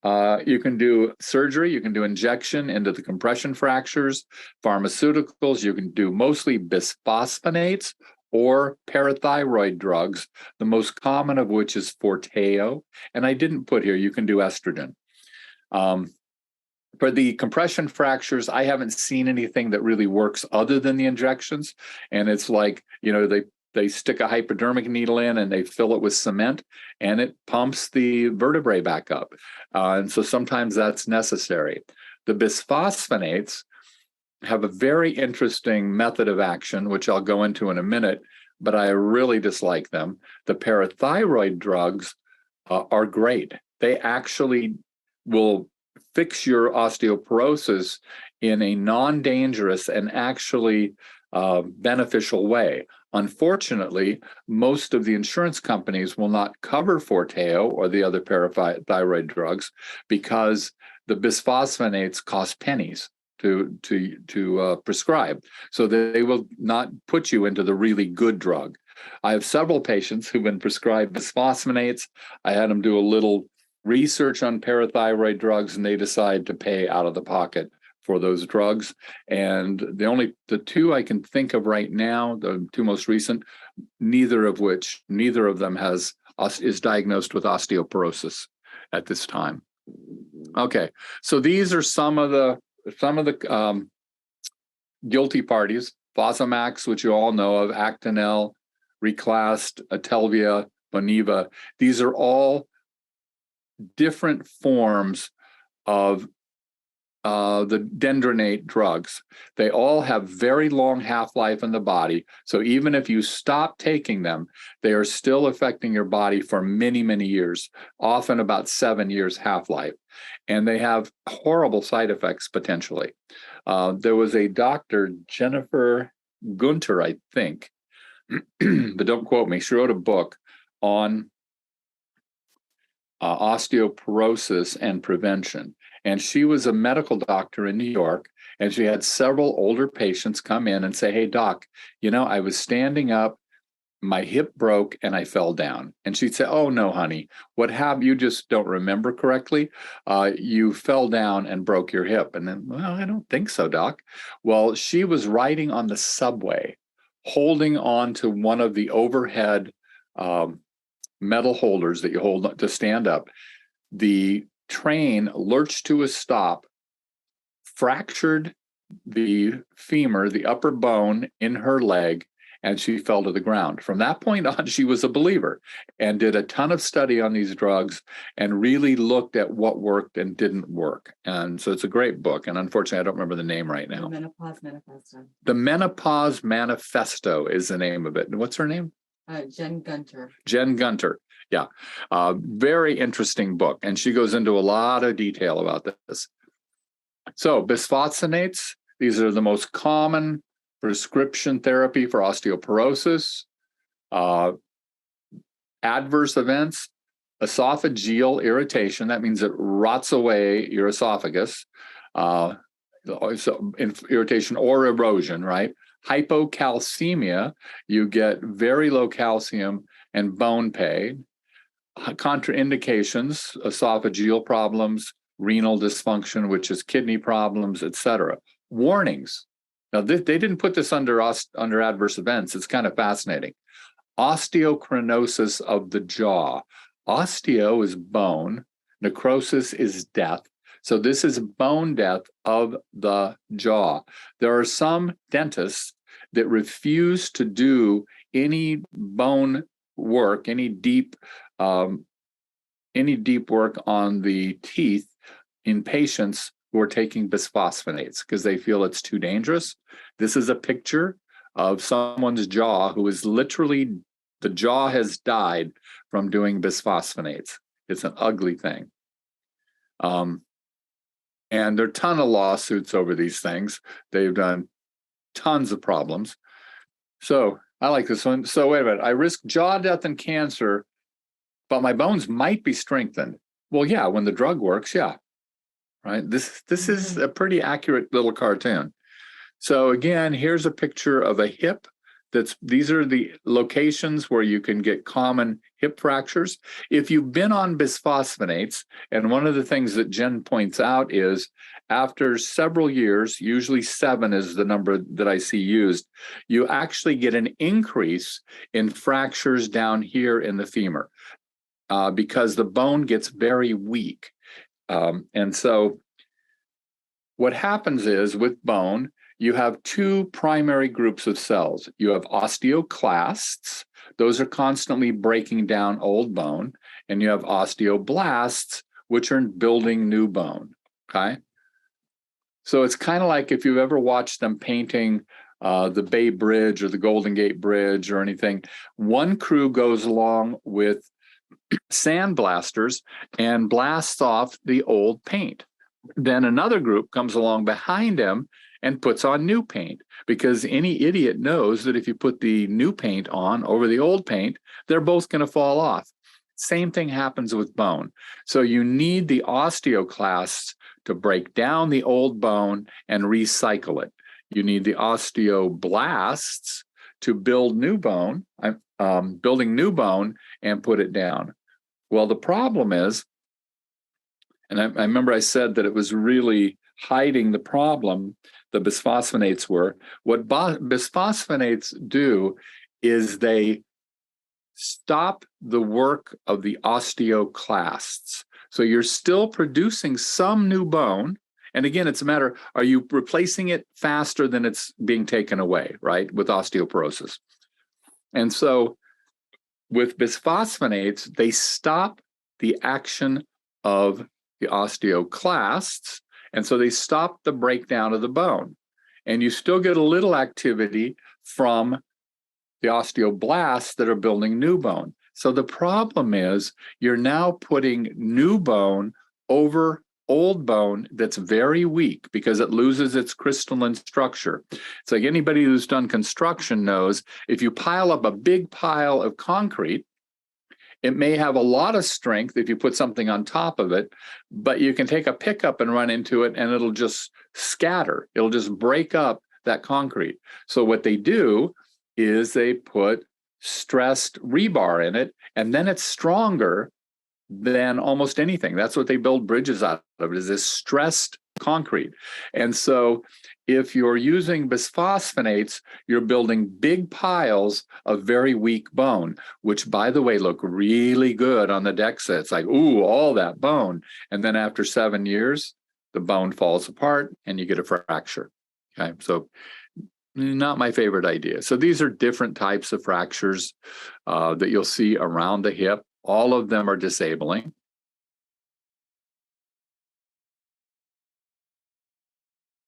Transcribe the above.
You can do surgery, you can do injection into the compression fractures, pharmaceuticals, you can do mostly bisphosphonates or parathyroid drugs, the most common of which is Forteo. And I didn't put here, you can do estrogen. For the compression fractures, I haven't seen anything that really works other than the injections. And it's like, they stick a hypodermic needle in and they fill it with cement and it pumps the vertebrae back up. And so sometimes that's necessary. The bisphosphonates have a very interesting method of action, which I'll go into in a minute, but I really dislike them. The parathyroid drugs are great. They actually will fix your osteoporosis in a non-dangerous and actually beneficial way. Unfortunately, most of the insurance companies will not cover Forteo or the other parathyroid drugs because the bisphosphonates cost pennies to prescribe. So they will not put you into the really good drug. I have several patients who've been prescribed bisphosphonates. I had them do a little research on parathyroid drugs, and they decide to pay out of the pocket for those drugs. And the two I can think of right now, the two most recent, neither of them is diagnosed with osteoporosis at this time. Okay, so these are some of the guilty parties: Fosamax, which you all know of, Actonel, Reclast, Atelvia, Boniva. These are all different forms of the dendronate drugs. They all have very long half-life in the body. So even if you stop taking them, they are still affecting your body for many, many years, often about 7 years half-life. And they have horrible side effects potentially. There was a Dr. Jennifer Gunter, I think, but don't quote me. She wrote a book on osteoporosis and prevention. And she was a medical doctor in New York, and she had several older patients come in and say, "Hey, doc, I was standing up, my hip broke, and I fell down." And she'd say, "Oh, no, honey, what happened? You just don't remember correctly. You fell down and broke your hip." And then, "Well, I don't think so, doc." Well, she was riding on the subway, holding on to one of the overhead metal holders that you hold to stand up. The train lurched to a stop, fractured the femur, the upper bone in her leg, and she fell to the ground. From that point on, she was a believer and did a ton of study on these drugs and really looked at what worked and didn't work. And so it's a great book. And unfortunately, I don't remember the name right now. The Menopause Manifesto. The Menopause Manifesto is the name of it. And what's her name? Jen Gunter. Jen Gunter. Yeah. Very interesting book. And she goes into a lot of detail about this. So bisphosphonates, these are the most common prescription therapy for osteoporosis. Adverse events: esophageal irritation. That means it rots away your esophagus. Irritation or erosion, right? Hypocalcemia, you get very low calcium and bone pain. Contraindications: esophageal problems, renal dysfunction, which is kidney problems, etc. Warnings. Now, they didn't put this under adverse events. It's kind of fascinating. Osteochronosis of the jaw. Osteo is bone. Necrosis is death. So this is bone death of the jaw. There are some dentists that refuse to do any bone work, any deep work on the teeth in patients who are taking bisphosphonates because they feel it's too dangerous. This is a picture of someone's jaw who is literally, the jaw has died from doing bisphosphonates. It's an ugly thing. And there are a ton of lawsuits over these things. They've done tons of problems. So I like this one. So wait a minute. I risk jaw death and cancer, but my bones might be strengthened. Well, yeah, when the drug works, yeah. Right. This is a pretty accurate little cartoon. So again, here's a picture of a hip these are the locations where you can get common hip fractures. If you've been on bisphosphonates, and one of the things that Jen points out is after several years, usually 7 is the number that I see used, you actually get an increase in fractures down here in the femur because the bone gets very weak. And so what happens is with bone, you have 2 primary groups of cells. You have osteoclasts. Those are constantly breaking down old bone. And you have osteoblasts, which are building new bone, okay? So it's kind of like if you've ever watched them painting the Bay Bridge or the Golden Gate Bridge or anything, one crew goes along with sandblasters and blasts off the old paint. Then another group comes along behind him and puts on new paint, because any idiot knows that if you put the new paint on over the old paint, they're both going to fall off. Same thing happens with bone. So you need the osteoclasts to break down the old bone and recycle it. You need the osteoblasts to build new bone, building new bone and put it down. Well, the problem is, and I remember I said that it was really hiding the problem, the bisphosphonates were. What bisphosphonates do is they stop the work of the osteoclasts. So you're still producing some new bone. And again, it's a matter, are you replacing it faster than it's being taken away, right, with osteoporosis? And so with bisphosphonates, they stop the action of the osteoclasts, and so they stop the breakdown of the bone. And you still get a little activity from the osteoblasts that are building new bone. So the problem is you're now putting new bone over old bone that's very weak because it loses its crystalline structure. It's like anybody who's done construction knows, if you pile up a big pile of concrete, it may have a lot of strength if you put something on top of it, but you can take a pickup and run into it and it'll just scatter. It'll just break up that concrete. So what they do is they put stressed rebar in it, and then it's stronger than almost anything. That's what they build bridges out of, is this stressed concrete. And so if you're using bisphosphonates, you're building big piles of very weak bone, which, by the way, look really good on the DEXA. It's like, ooh, all that bone. And then after 7 years, the bone falls apart and you get a fracture. Okay, so not my favorite idea. So these are different types of fractures that you'll see around the hip. All of them are disabling.